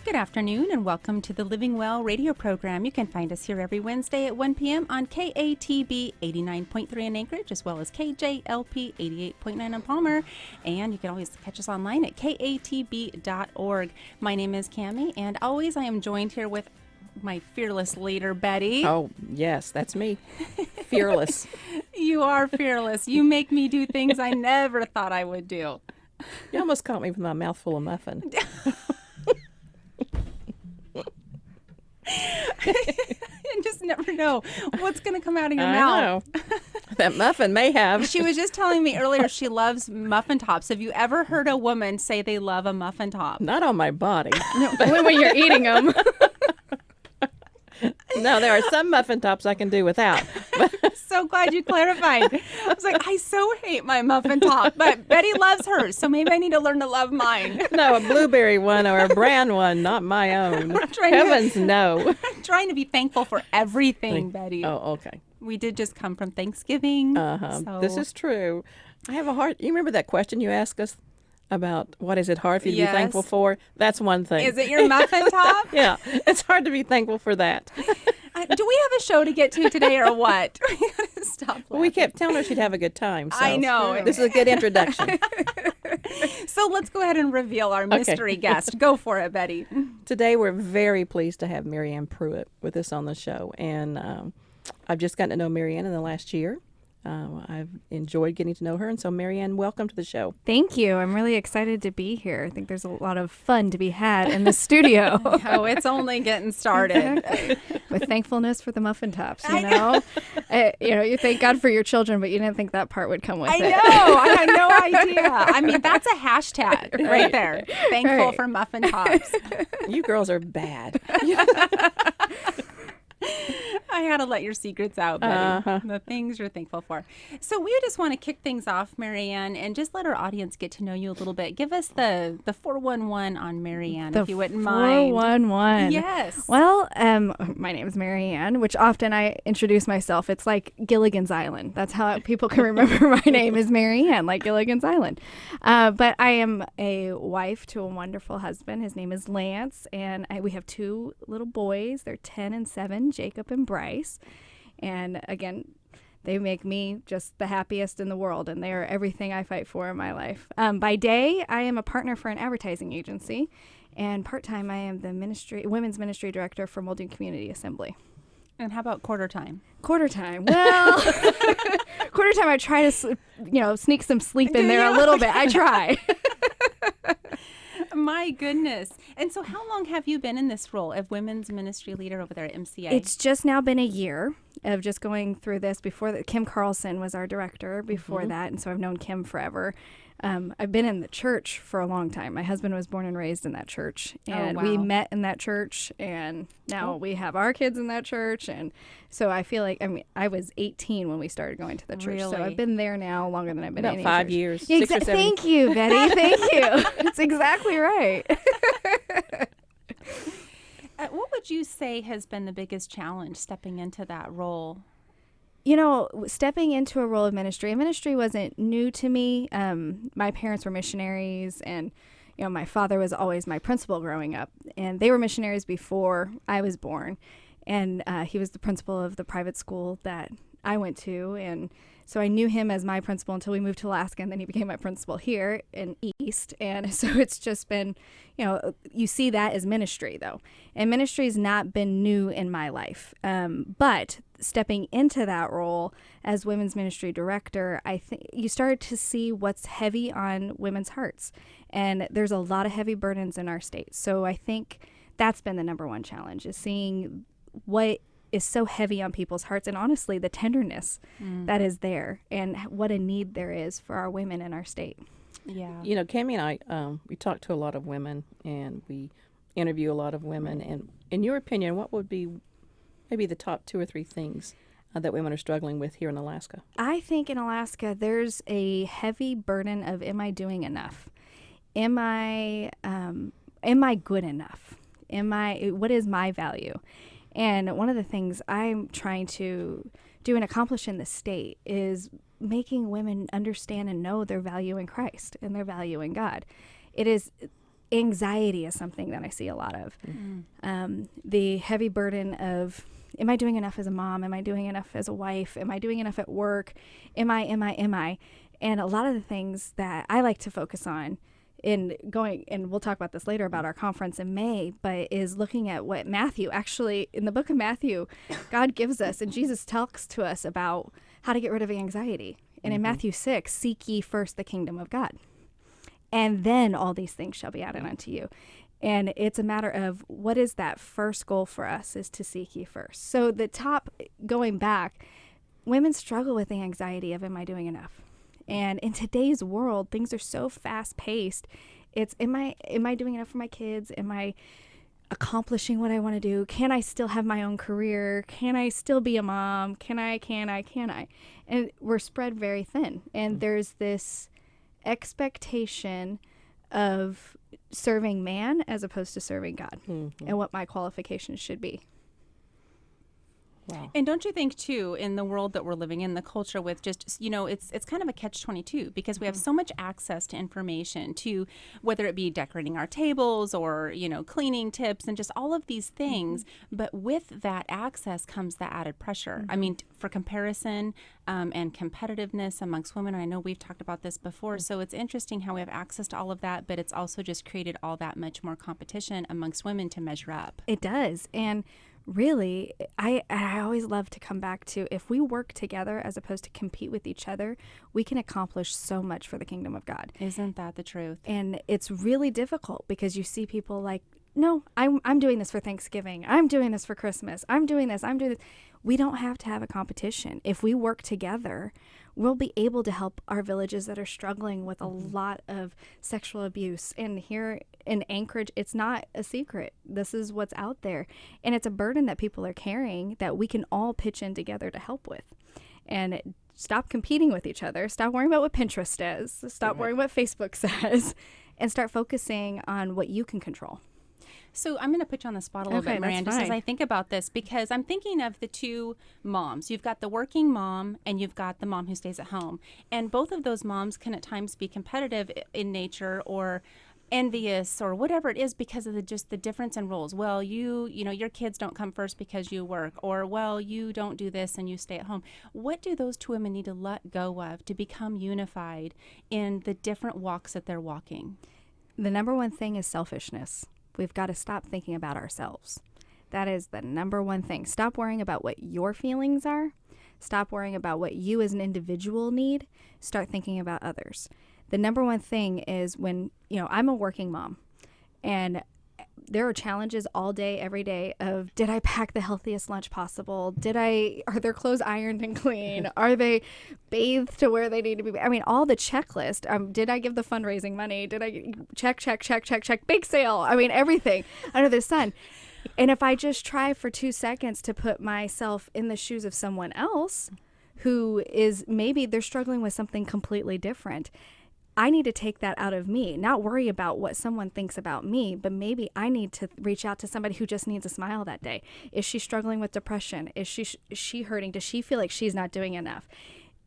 Good afternoon and welcome to the Living Well radio program. You can find us here every Wednesday at 1 p.m. on KATB 89.3 in Anchorage, as well as KJLP 88.9 in Palmer. And you can always catch us online at katb.org. My name is Cammie, and always I am joined here with my fearless leader, Betty. Oh, yes, that's me. Fearless. You are fearless. You make me do things I never thought I would do. You almost caught me with my mouth full of muffin. You just never know what's going to come out of your I mouth. know. That muffin may have. She was just telling me earlier she loves muffin tops. Have you ever heard a woman say they love a muffin top? Not on my body. No, when you're eating them. No, there are some muffin tops I can do without. So glad you clarified. I was like, I so hate my muffin top, but Betty loves hers, so maybe I need to learn to love mine. No, a blueberry one or a brown one, not my own. Heavens, no. I'm trying to be thankful for everything, Betty. Oh, okay. We did just come from Thanksgiving. So. This is true. I have a heart. You remember that question you asked us about what is it hard for you to be thankful for? That's one thing. Is it your muffin top? Yeah, it's hard to be thankful for that. Do we have a show to get to today or what? We gotta stop. Well, we kept telling her she'd have a good time. So I know. This is a good introduction. So let's go ahead and reveal our mystery guest. Go for it, Betty. Today we're very pleased to have Marianne Pruitt with us on the show. And I've just gotten to know Marianne in the last year. I've enjoyed getting to know her. And so, Marianne, welcome to the show. Thank you. I'm really excited to be here. I think there's a lot of fun to be had in the studio. Oh, it's only getting started. With thankfulness for the muffin tops, you know? You thank God for your children, but you didn't think that part would come with it. I know. I had no idea. I mean, that's a hashtag right there. Thankful for muffin tops. You girls are bad. I had to let your secrets out, Betty. The things you're thankful for. So we just want to kick things off, Marianne, and just let our audience get to know you a little bit. Give us the 411 on Marianne, if you wouldn't mind. 411. Yes. Well, my name is Marianne, which often I introduce myself. It's like Gilligan's Island. That's how people can remember my name is Marianne, like Gilligan's Island. But I am a wife to a wonderful husband. His name is Lance, and we have two little boys. They're 10 and 7, Jacob and Bryce. And again, they make me just the happiest in the world, and they are everything I fight for in my life. By day, I am a partner for an advertising agency, and part-time, I am the women's ministry director for Muldoon Community Assembly. And how about quarter time? Quarter time. Well, quarter time, I try to, sneak some sleep in there a little bit. I try. My goodness. And so how long have you been in this role of women's ministry leader over there at MCA? It's just now been a year of just going through this. Before that, Kim Carlson was our director before that, and so I've known Kim forever. I've been in the church for a long time. My husband was born and raised in that church, and we met in that church, and now we have our kids in that church. And so I feel like, I was 18 when we started going to the church, so I've been there now longer than I've been about in 5 years. Yeah, 6 or 7. Thank you, Betty. Thank you. That's exactly right. What would you say has been the biggest challenge stepping into that role? Stepping into a role of ministry wasn't new to me. My parents were missionaries, and, my father was always my principal growing up, and they were missionaries before I was born. And he was the principal of the private school that I went to, and so I knew him as my principal until we moved to Alaska, and then he became my principal here in East. And so it's just been, you see that as ministry, though. And ministry's not been new in my life. But stepping into that role as women's ministry director, I think you started to see what's heavy on women's hearts. And there's a lot of heavy burdens in our state. So I think that's been the number one challenge, is seeing what is so heavy on people's hearts, and honestly the tenderness that is there, and what a need there is for our women in our state. Yeah. Cammie and I, we talk to a lot of women, and we interview a lot of women. And in your opinion, what would be maybe the top 2 or 3 things that women are struggling with here in Alaska? I think in Alaska there's a heavy burden of, am I doing enough? Am I good enough? What is my value? And one of the things I'm trying to do and accomplish in the state is making women understand and know their value in Christ and their value in God. It is Anxiety is something that I see a lot of. The heavy burden of, am I doing enough as a mom? Am I doing enough as a wife? Am I doing enough at work? Am I? And a lot of the things that I like to focus on in going, and we'll talk about this later about our conference in May, but is looking at what Matthew, actually in the book of Matthew, God gives us, and Jesus talks to us about how to get rid of anxiety. And in Matthew 6, seek ye first the kingdom of God, and then all these things shall be added unto you. And it's a matter of, what is that first goal for us, is to seek ye first. So the top, going back, women struggle with the anxiety of, am I doing enough? And in today's world, things are so fast paced. It's, am I doing enough for my kids? Am I accomplishing what I want to do? Can I still have my own career? Can I still be a mom? Can I? And we're spread very thin. And there's this expectation of serving man as opposed to serving God, and what my qualifications should be. Wow. And don't you think, too, in the world that we're living in, the culture with just, it's kind of a catch-22, because we have so much access to information, to whether it be decorating our tables or, cleaning tips and just all of these things. But with that access comes the added pressure. I mean, for comparison and competitiveness amongst women. I know we've talked about this before. So it's interesting how we have access to all of that, but it's also just created all that much more competition amongst women to measure up. It does. And really, I always love to come back to, if we work together as opposed to compete with each other, we can accomplish so much for the kingdom of God. Isn't that the truth? And it's really difficult, because you see people like, no, I'm doing this for Thanksgiving. I'm doing this for Christmas. I'm doing this. We don't have to have a competition. If we work together, we'll be able to help our villages that are struggling with a lot of sexual abuse. And here in Anchorage, it's not a secret. This is what's out there. And it's a burden that people are carrying that we can all pitch in together to help with. And stop competing with each other. Stop worrying about what Pinterest says. Stop worrying what Facebook says. And start focusing on what you can control. So I'm going to put you on the spot a little bit, Marianne, just as I think about this, because I'm thinking of the two moms. You've got the working mom and you've got the mom who stays at home. And both of those moms can at times be competitive in nature or envious or whatever it is, because of just the difference in roles. Well, your kids don't come first because you work, or, well, you don't do this and you stay at home. What do those two women need to let go of to become unified in the different walks that they're walking? The number one thing is selfishness. We've got to stop thinking about ourselves. That is the number one thing. Stop worrying about what your feelings are. Stop worrying about what you as an individual need. Start thinking about others. The number one thing is when, I'm a working mom, and there are challenges all day, every day of, did I pack the healthiest lunch possible? Are their clothes ironed and clean? Are they bathed to where they need to be? I mean, all the checklist. Did I give the fundraising money? Did I check, big sale? I mean, everything under the sun. And if I just try for 2 seconds to put myself in the shoes of someone else who is, maybe they're struggling with something completely different, I need to take that out of me, not worry about what someone thinks about me, but maybe I need to reach out to somebody who just needs a smile that day. Is she struggling with depression? Is she hurting? Does she feel like she's not doing enough?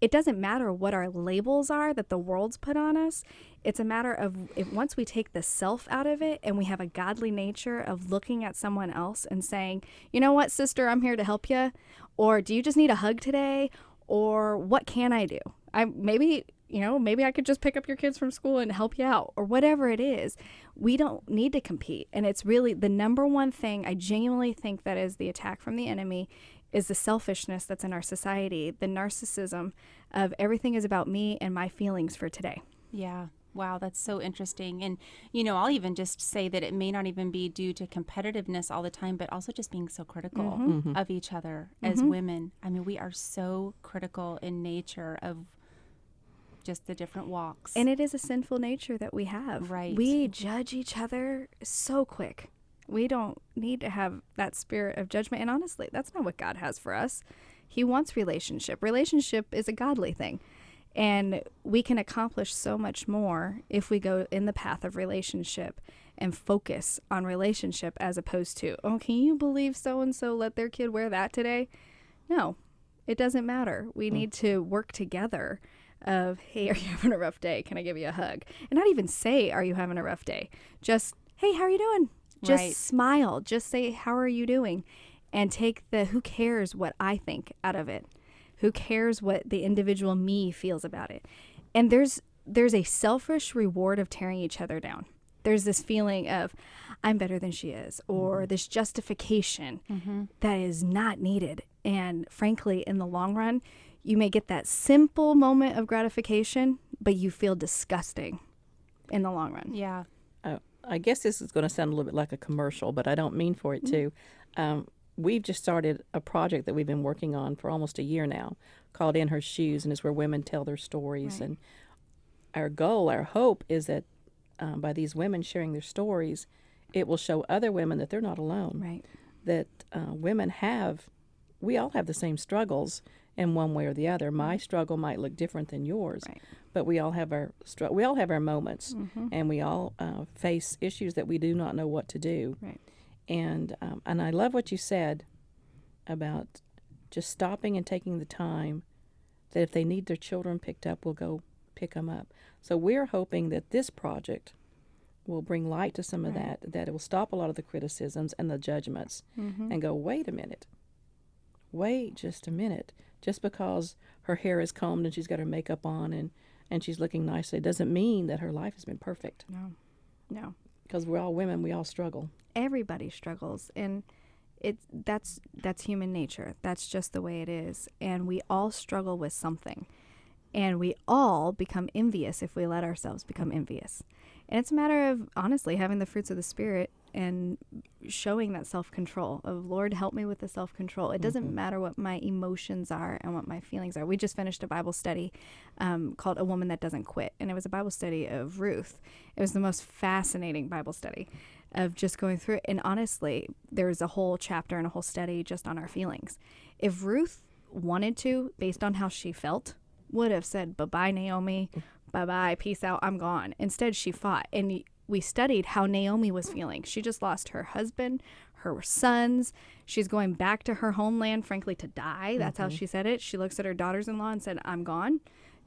It doesn't matter what our labels are that the world's put on us. It's a matter of, once we take the self out of it and we have a godly nature of looking at someone else and saying, you know what, sister, I'm here to help you. Or do you just need a hug today? Or what can I do? Maybe I could just pick up your kids from school and help you out, or whatever it is. We don't need to compete. And it's really the number one thing I genuinely think that is the attack from the enemy is the selfishness that's in our society, the narcissism of everything is about me and my feelings for today. Yeah. Wow, that's so interesting. And, I'll even just say that it may not even be due to competitiveness all the time, but also just being so critical of each other as women. I mean, we are so critical in nature of just the different walks. And it is a sinful nature that we have. Right. We judge each other so quick. We don't need to have that spirit of judgment. And honestly, that's not what God has for us. He wants relationship. Relationship is a godly thing. And we can accomplish so much more if we go in the path of relationship and focus on relationship as opposed to, oh, can you believe so-and-so let their kid wear that today? No, it doesn't matter. We need to work together of, hey, are you having a rough day? Can I give you a hug? And not even say, are you having a rough day? Just, hey, how are you doing? Just Right. smile. Just say, how are you doing? And take the who cares what I think out of it. Who cares what the individual me feels about it? And there's a selfish reward of tearing each other down. There's this feeling of, I'm better than she is, or this justification that is not needed. And frankly, in the long run, you may get that simple moment of gratification, but you feel disgusting in the long run. Yeah. I guess this is going to sound a little bit like a commercial, but I don't mean for it to. We've just started a project that we've been working on for almost a year now called In Her Shoes, and it's where women tell their stories. Right. And our goal, our hope is that by these women sharing their stories, it will show other women that they're not alone. Right. That we all have the same struggles in one way or the other. My struggle might look different than yours, Right. but we all have our moments, and we all face issues that we do not know what to do. Right. And I love what you said about just stopping and taking the time that if they need their children picked up, we'll go pick them up. So we're hoping that this project will bring light to some of that it will stop a lot of the criticisms and the judgments and go, wait just a minute. Just because her hair is combed and she's got her makeup on and she's looking nicely, it doesn't mean that her life has been perfect. No. Because we're all women, we all struggle. Everybody struggles, and that's human nature. That's just the way it is. And we all struggle with something. And we all become envious if we let ourselves become envious. And it's a matter of, honestly, having the fruits of the Spirit and showing that self-control of, Lord, help me with the self-control. It doesn't matter what my emotions are and what my feelings are. We just finished a Bible study called A Woman That Doesn't Quit. And it was a Bible study of Ruth. It was the most fascinating Bible study of just going through it. And honestly, there's a whole chapter and a whole study just on our feelings. If Ruth wanted to, based on how she felt, would have said, bye-bye, Naomi, bye-bye, peace out, I'm gone. Instead, she fought. And we studied how Naomi was feeling. She just lost her husband, her sons. She's going back to her homeland, frankly, to die. That's how she said it. She looks at her daughters-in-law and said, I'm gone.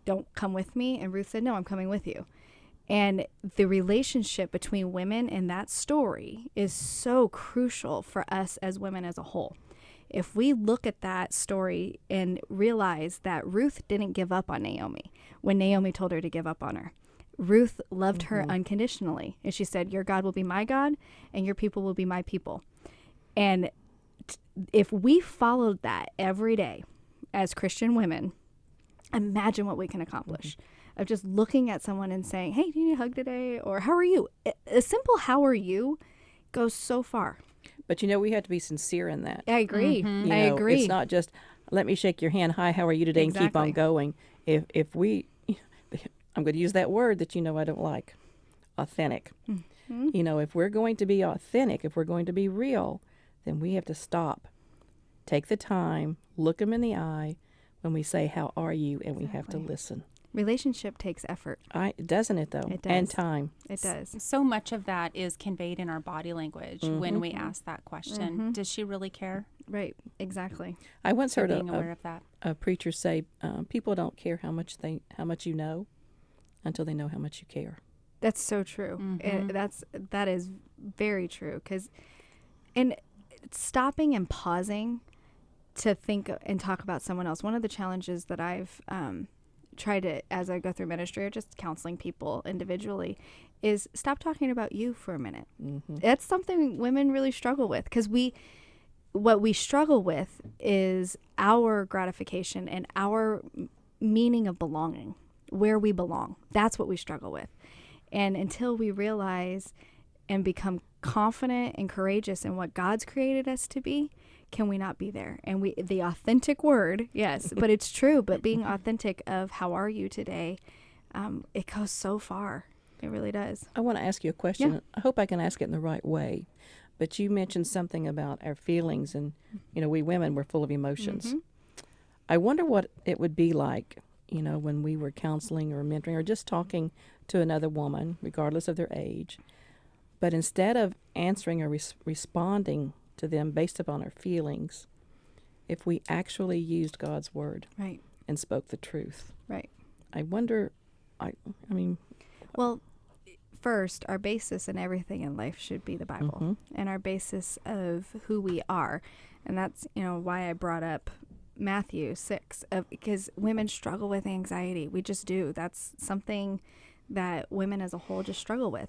Don't come with me. And Ruth said, no, I'm coming with you. And the relationship between women in that story is so crucial for us as women as a whole. If we look at that story and realize that Ruth didn't give up on Naomi when Naomi told her to give up on her. Ruth loved her unconditionally. And she said, your God will be my God and your people will be my people. And if we followed that every day as Christian women, imagine what we can accomplish. Of just looking at someone and saying, hey, do you need a hug today? Or how are you? A simple how are you goes so far. But we have to be sincere in that. I agree. I agree. It's not just, let me shake your hand, hi, how are you today, and keep on going. If we, I'm going to use that word that I don't like, authentic. If we're going to be authentic, if we're going to be real, then we have to stop, take the time, look them in the eye when we say, how are you? And we have to listen. Relationship takes effort. Doesn't it, though? It does. And time. It does. So much of that is conveyed in our body language when we ask that question. Does she really care? Right. Exactly. I once heard Being aware of that. a preacher say, people don't care how much you know until they know how much you care. That's so true. That is very true. And stopping and pausing to think and talk about someone else. One of the challenges that I've try to, as I go through ministry or just counseling people individually, is stop talking about you for a minute. That's something women really struggle with, because what we struggle with is our gratification and our meaning of belonging, where we belong. That's what we struggle with. And until we realize and become confident and courageous in what God's created us to be, can we not be there? And the authentic word, yes, but it's true. But being authentic of how are you today, it goes so far. It really does. I want to ask you a question. Yeah. I hope I can ask it in the right way. But you mentioned something about our feelings, and we women, we're full of emotions. I wonder what it would be like, when we were counseling or mentoring or just talking to another woman, regardless of their age. But instead of answering or responding to them based upon our feelings, if we actually used God's word Right. and spoke the truth. Right. I wonder, I mean, Well, first, our basis in everything in life should be the Bible, Mhm. and our basis of who we are. And that's, why I brought up Matthew 6, because women struggle with anxiety. We just do. That's something that women as a whole just struggle with.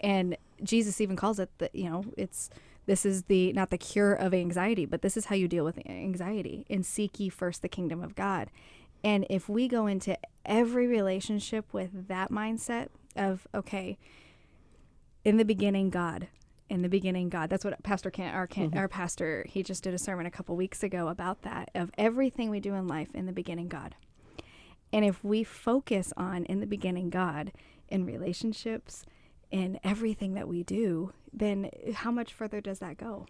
And Jesus even calls it this is not the cure of anxiety, but this is how you deal with anxiety. And seek ye first the kingdom of God. And if we go into every relationship with that mindset of, okay, in the beginning, God. In the beginning, God. That's what Pastor our pastor, he just did a sermon a couple weeks ago about that, of everything we do in life, in the beginning, God. And if we focus on in the beginning, God, in relationships, in everything that we do, then how much further does that go?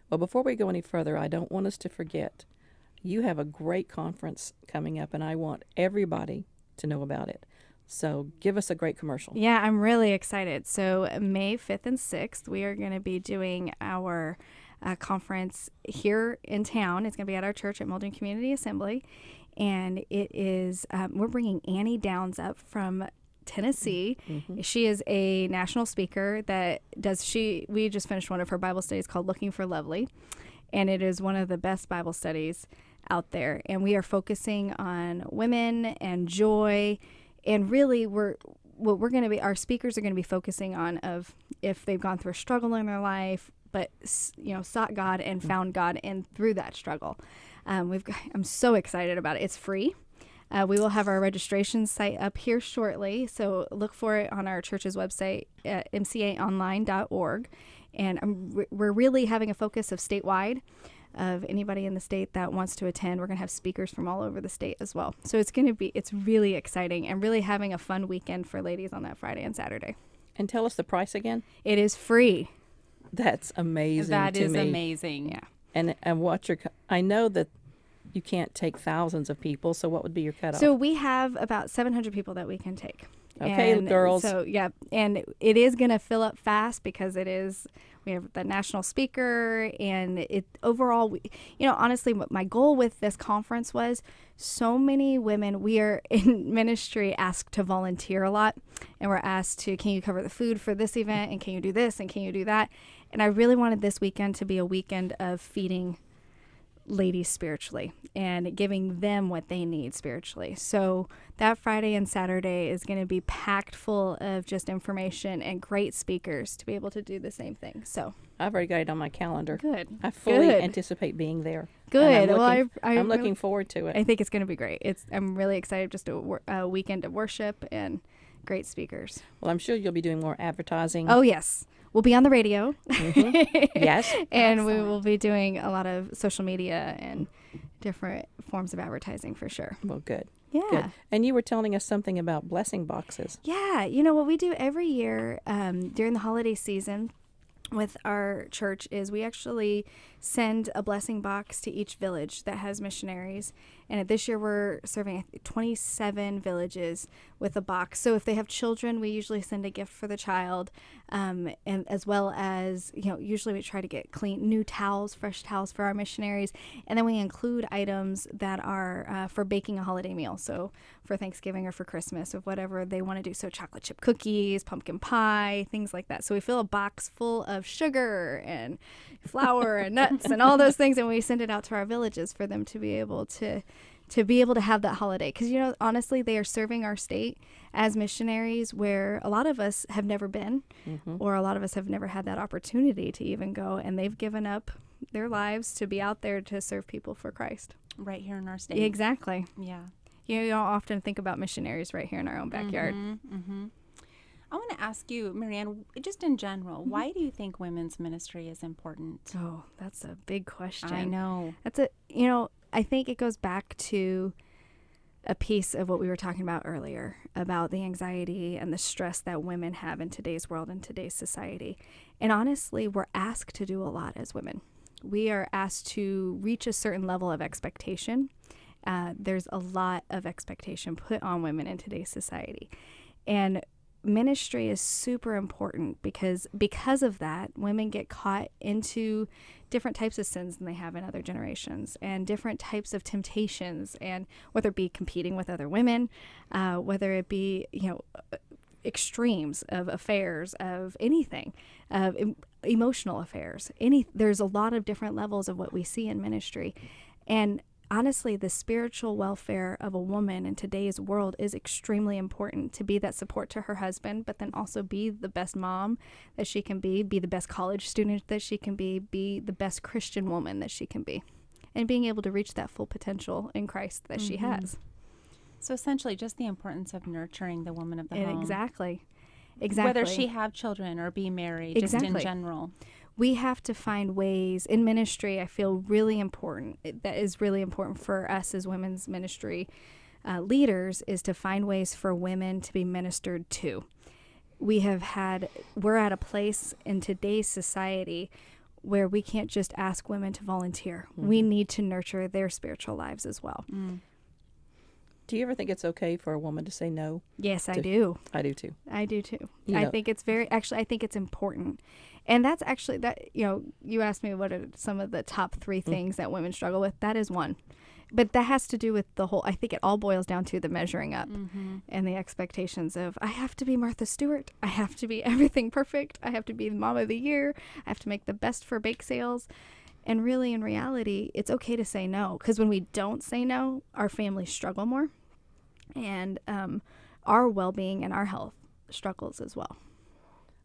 Well, before we go any further, I don't want us to forget, you have a great conference coming up, and I want everybody to know about it. So give us a great commercial. Yeah, I'm really excited. So May 5th and 6th, we are going to be doing our conference here in town. It's going to be at our church at Muldoon Community Assembly. And it is, we're bringing Annie Downs up from Tennessee. She is a national speaker we just finished one of her Bible studies called Looking for Lovely. And it is one of the best Bible studies out there. And we are focusing on women and joy. And really, our speakers are going to be focusing on of if they've gone through a struggle in their life, but sought God and found God and through that struggle. I'm so excited about it. It's free. We will have our registration site up here shortly, so look for it on our church's website at mcaonline.org. And we're really having a focus of statewide. Of anybody in the state that wants to attend. We're going to have speakers from all over the state as well. So it's really exciting and really having a fun weekend for ladies on that Friday and Saturday. And tell us the price again. It is free. That's amazing That to is me. amazing. Yeah. And I know that you can't take thousands of people, so what would be your cutoff? So we have about 700 people that we can take. Okay, girls. So, yeah, and it is going to fill up fast because we have the national speaker, and it overall, honestly, what my goal with this conference was, so many women, we are in ministry asked to volunteer a lot, and we're asked to, can you cover the food for this event, and can you do this, and can you do that? And I really wanted this weekend to be a weekend of feeding ladies spiritually and giving them what they need spiritually. So that Friday and Saturday is going to be packed full of just information and great speakers to be able to do the same thing. So I've already got it on my calendar. Good. I fully Good. anticipate being there. Good. I'm looking forward to it. I think it's going to be great. I'm really excited. Just a weekend of worship and great speakers. Well, I'm sure you'll be doing more advertising. Oh, yes. We'll be on the radio. Yes. And Excellent. we will be doing a lot of social media and different forms of advertising for sure. Well, good. Yeah. Good. And you were telling us something about blessing boxes. Yeah. What we do every year during the holiday season with our church is we actually send a blessing box to each village that has missionaries. And this year we're serving 27 villages with a box. So if they have children, we usually send a gift for the child. And as well as, usually we try to get new towels, fresh towels for our missionaries. And then we include items that are for baking a holiday meal. So for Thanksgiving or for Christmas or whatever they want to do. So chocolate chip cookies, pumpkin pie, things like that. So we fill a box full of sugar and flour and nuts and all those things. And we send it out to our villages for them to be able to have that holiday. Because, honestly, they are serving our state as missionaries where a lot of us have never been, or a lot of us have never had that opportunity to even go. And they've given up their lives to be out there to serve people for Christ. Right here in our state. Exactly. Yeah. You don't often think about missionaries right here in our own backyard. I want to ask you, Marianne, just in general, why do you think women's ministry is important? Oh, that's a big question. I know. I think it goes back to a piece of what we were talking about earlier about the anxiety and the stress that women have in today's world and today's society. And honestly, we're asked to do a lot as women. We are asked to reach a certain level of expectation. There's a lot of expectation put on women in today's society. And ministry is super important because of that, women get caught into different types of sins than they have in other generations, and different types of temptations, and whether it be competing with other women, whether it be, extremes of affairs, of anything, of emotional affairs. There's a lot of different levels of what we see in ministry. And honestly, the spiritual welfare of a woman in today's world is extremely important, to be that support to her husband, but then also be the best mom that she can be the best college student that she can be the best Christian woman that she can be, and being able to reach that full potential in Christ that she has. So essentially just the importance of nurturing the woman of the home. Exactly. Whether she have children or be married, just in general. We have to find ways in ministry. I feel really important. That is really important for us as women's ministry leaders, is to find ways for women to be ministered to. We're at a place in today's society where we can't just ask women to volunteer. We need to nurture their spiritual lives as well. Do you ever think it's okay for a woman to say no? Yes, I do. I do too. I do too. I think it's I think it's important. And that's actually you asked me what are some of the top 3 things that women struggle with. That is one. But that has to do with I think it all boils down to the measuring up and the expectations of, I have to be Martha Stewart. I have to be everything perfect. I have to be the mom of the year. I have to make the best for bake sales. And really, in reality, it's okay to say no, because when we don't say no, our families struggle more, and our well-being and our health struggles as well.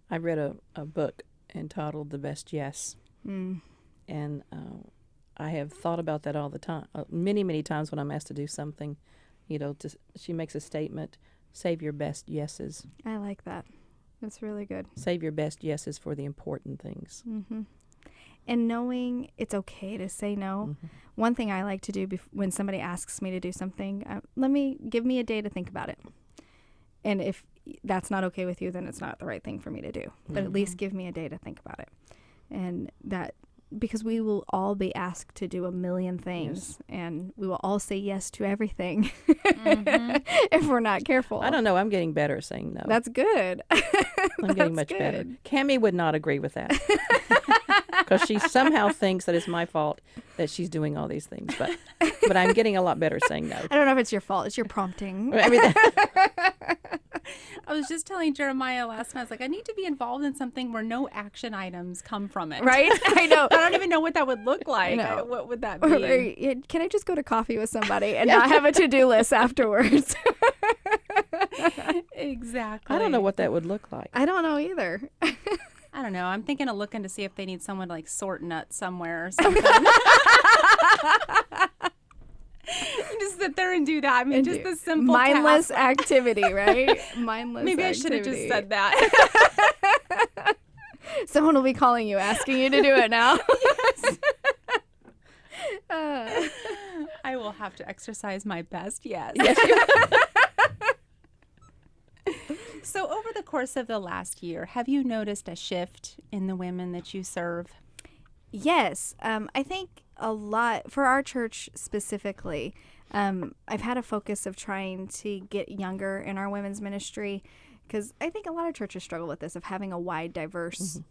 I read a book entitled The Best Yes, and I have thought about that all the time. Many, many times when I'm asked to do something, she makes a statement, save your best yeses. I like that. That's really good. Save your best yeses for the important things. And knowing it's okay to say no. One thing I like to do when somebody asks me to do something, give me a day to think about it. And if that's not okay with you, then it's not the right thing for me to do. But at least give me a day to think about it. And that, because we will all be asked to do a million things, and we will all say yes to everything if we're not careful. I don't know. I'm getting better at saying no. That's good. I'm getting much better. Cammie would not agree with that. Because she somehow thinks that it's my fault that she's doing all these things. But I'm getting a lot better at saying no. I don't know if it's your fault. It's your prompting. I was just telling Jeremiah last night, I was like, I need to be involved in something where no action items come from it. Right? I know. I don't even know what that would look like. What would that be? Can I just go to coffee with somebody and not have a to-do list afterwards? Exactly. I don't know what that would look like. I don't know either. I don't know. I'm thinking of looking to see if they need someone to like sort nuts somewhere or something. Just sit there and do that. I mean, just the simple mindless task. Activity, right? Mindless Maybe activity. I should have just said that. Someone will be calling you, asking you to do it now. Yes. I will have to exercise my best, yes. So over the course of the last year, have you noticed a shift in the women that you serve? Yes. I think a lot, for our church specifically, I've had a focus of trying to get younger in our women's ministry, because I think a lot of churches struggle with this, of having a wide, diverse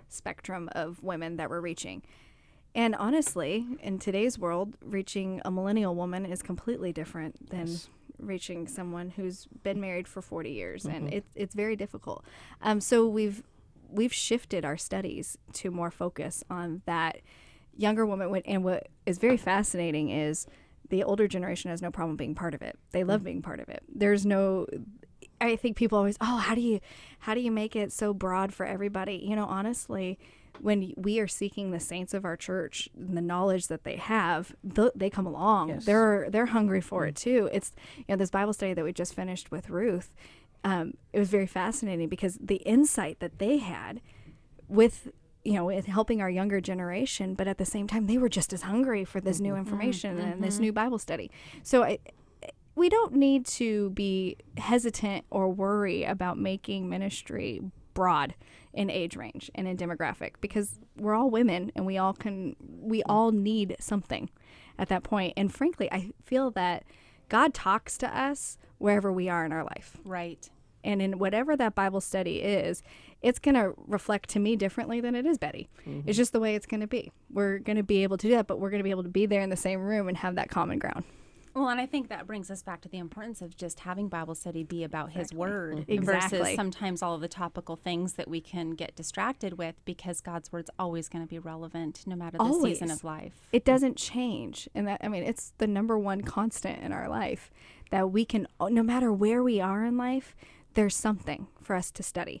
spectrum of women that we're reaching. And honestly, in today's world, reaching a millennial woman is completely different than reaching someone who's been married for 40 years, and it's very difficult. So we've shifted our studies to more focus on that younger woman. And what is very fascinating is the older generation has no problem being part of it. They love being part of it. I think people always, how do you make it so broad for everybody? Honestly, when we are seeking the saints of our church, the knowledge that they have, they come along. Yes. They're hungry for it too. It's this Bible study that we just finished with Ruth. It was very fascinating because the insight that they had with helping our younger generation, but at the same time they were just as hungry for this new information and this new Bible study. So we don't need to be hesitant or worry about making ministry broad in age range and in demographic, because we're all women and we all need something at that point. And frankly, I feel that God talks to us wherever we are in our life. Right. And in whatever that Bible study is, it's going to reflect to me differently than it is Betty. It's just the way it's going to be. We're going to be able to do that, but we're going to be able to be there in the same room and have that common ground. Well, and I think that brings us back to the importance of just having Bible study be about His Word Exactly. versus sometimes all of the topical things that we can get distracted with, because God's Word's always going to be relevant no matter the season of life. It doesn't change. And that, I mean, it's the number one constant in our life that we can, no matter where we are in life, there's something for us to study.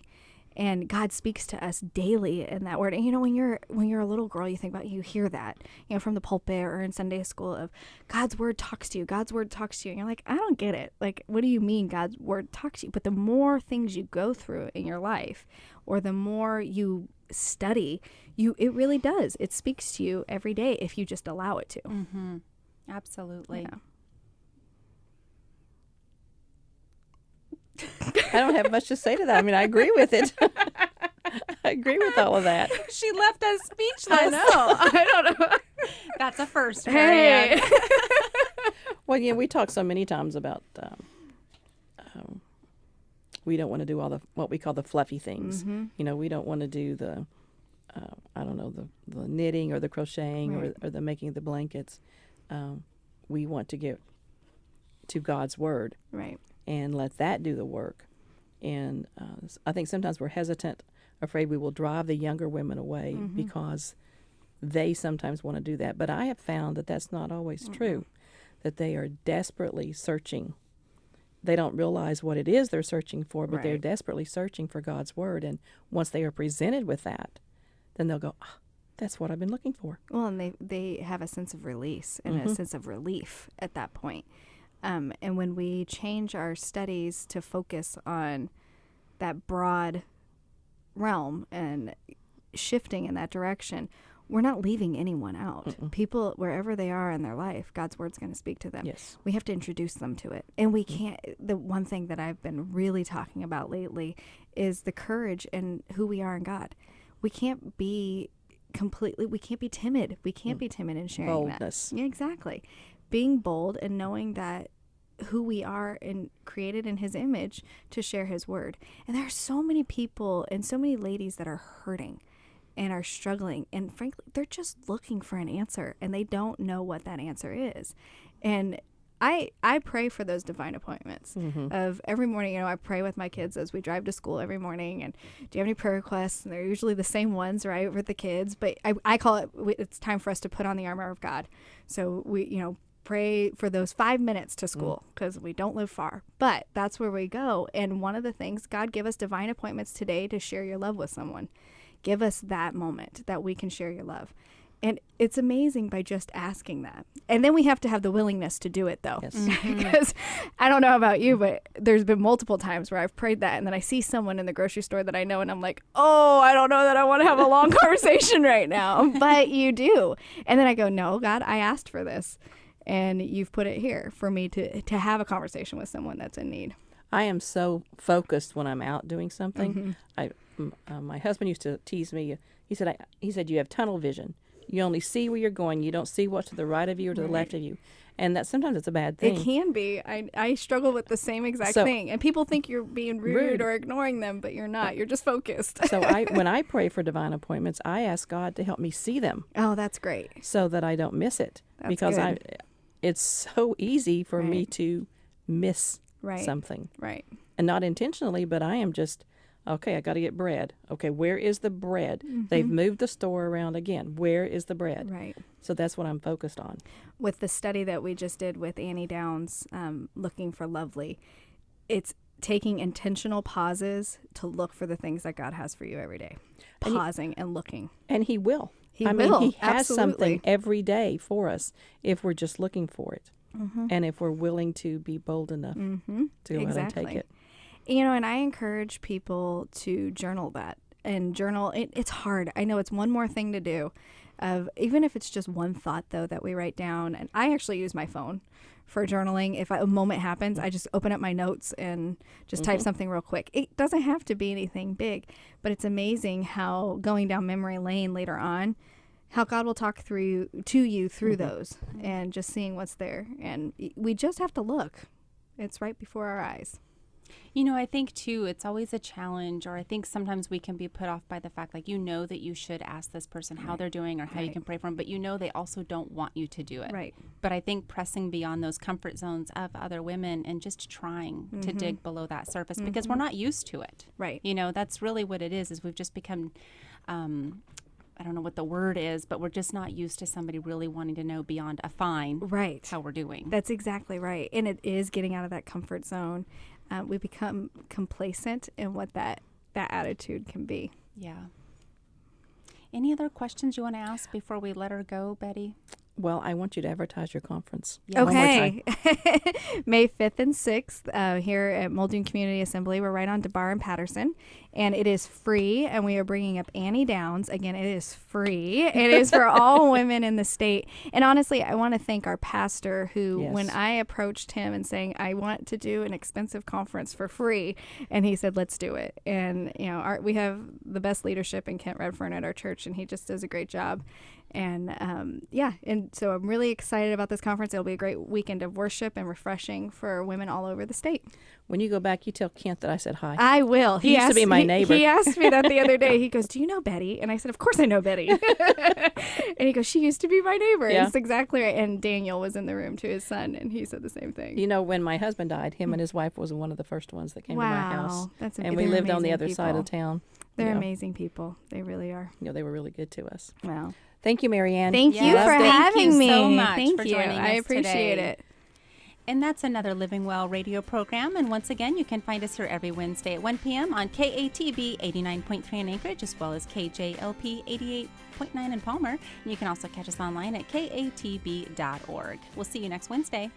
And God speaks to us daily in that word. And, you know, when you're a little girl, you think about, you hear that, you know, from the pulpit or in Sunday school of God's word talks to you. God's word talks to you. And you're like, I don't get it. Like, what do you mean God's word talks to you? But the more things you go through in your life, or the more you study, it really does. It speaks to you every day if you just allow it to. Mm-hmm. Absolutely. Yeah. I don't have much to say to that. I mean, I agree with it. I agree with all of that. She left us speechless. I know. I don't know. That's a first. Hey. Well, yeah, we talk so many times about we don't want to do all what we call the fluffy things. You know, we don't want to do the knitting or the crocheting or the making of the blankets. We want to get to God's Word. Right. And let that do the work. And I think sometimes we're hesitant, afraid we will drive the younger women away because they sometimes want to do that. But I have found that that's not always true, that they are desperately searching. They don't realize what it is they're searching for, but they're desperately searching for God's Word. And once they are presented with that, then they'll go, that's what I've been looking for. Well, and they have a sense of release and a sense of relief at that point. And when we change our studies to focus on that broad realm and shifting in that direction, we're not leaving anyone out. People, wherever they are in their life, God's Word's going to speak to them. Yes. We have to introduce them to it. And we can't, the one thing that I've been really talking about lately is the courage and who we are in God. We can't be we can't be timid. We can't be timid in sharing Boldness. that. Yeah, exactly. Being bold and knowing that who we are and created in His image to share His Word. And there are so many people and so many ladies that are hurting and are struggling. And frankly, they're just looking for an answer and they don't know what that answer is. And I pray for those divine appointments of every morning. You know, I pray with my kids as we drive to school every morning. And do you have any prayer requests? And they're usually the same ones, right, with the kids. But I call it, it's time for us to put on the armor of God. So we, you know, pray for those 5 minutes to school because we don't live far. But that's where we go. And one of the things, God, give us divine appointments today to share your love with someone. Give us that moment that we can share your love. And it's amazing by just asking that. And then we have to have the willingness to do it, though. Yes. Because I don't know about you, but there's been multiple times where I've prayed that and then I see someone in the grocery store that I know and I'm like, oh, I don't know that I want to have a long conversation right now. But you do. And then I go, no, God, I asked for this. And you've put it here for me to have a conversation with someone that's in need. I am so focused when I'm out doing something. My husband used to tease me. He said, you have tunnel vision. You only see where you're going. You don't see what's to the right of you or to the left of you. And that sometimes it's a bad thing. It can be. I struggle with the same exact thing. And people think you're being rude or ignoring them, but you're not. You're just focused. So when I pray for divine appointments, I ask God to help me see them. Oh, that's great. So that I don't miss it. That's because good. It's so easy for me to miss something. Right. And not intentionally, but I am just, okay, I got to get bread. Okay, where is the bread? They've moved the store around again. Where is the bread? Right. So that's what I'm focused on. With the study that we just did with Annie Downs, looking for lovely, it's taking intentional pauses to look for the things that God has for you every day. Pausing and looking. And He will. He will. mean, He has Absolutely. something every day for us if we're just looking for it. And if we're willing to be bold enough to go out and take it. You know, and I encourage people to journal that. And journal, it's hard. I know it's one more thing to do. Even if it's just one thought, though, that we write down. And I actually use my phone for journaling. If a moment happens, I just open up my notes and just type something real quick. It doesn't have to be anything big, but it's amazing how going down memory lane later on, how God will talk to you through those and just seeing what's there. And we just have to look. It's right before our eyes. You know, I think too, it's always a challenge, or I think sometimes we can be put off by the fact, like, that you should ask this person how they're doing or how you can pray for them, but they also don't want you to do it. Right. But I think pressing beyond those comfort zones of other women and just trying to dig below that surface because we're not used to it. Right. That's really what it is we've just become, I don't know what the word is, but we're just not used to somebody really wanting to know beyond a fine how we're doing. That's exactly right. And it is getting out of that comfort zone. We become complacent in what that attitude can be. Yeah. Any other questions you want to ask before we let her go, Betty? Well, I want you to advertise your conference. Yes. Okay. May 5th and 6th here at Muldoon Community Assembly. We're right on DeBar and Patterson. And it is free. And we are bringing up Annie Downs. Again, it is free. It is for all women in the state. And honestly, I want to thank our pastor who, when I approached him and saying, I want to do an expensive conference for free, and he said, let's do it. And, we have the best leadership in Kent Redfern at our church, and he just does a great job. And and so I'm really excited about this conference. It'll be a great weekend of worship and refreshing for women all over the state. When you go back, you tell Kent that I said hi. I will. He used to be my neighbor. He asked me that the other day. He goes, do you know Betty? And I said, of course I know Betty. And he goes, she used to be my neighbor. Yeah. That's exactly right. And Daniel was in the room to his son, and he said the same thing. When my husband died, him and his wife was one of the first ones that came to my house. That's and we lived on the other side of town. They're amazing people. They really are. They were really good to us. Wow. Thank you, Marianne. Thank you for having me. So much Thank for you. joining us I appreciate today. it. And that's another Living Well radio program. And once again, you can find us here every Wednesday at 1 p.m. on KATB 89.3 in Anchorage, as well as KJLP 88.9 in Palmer. And you can also catch us online at katb.org. We'll see you next Wednesday.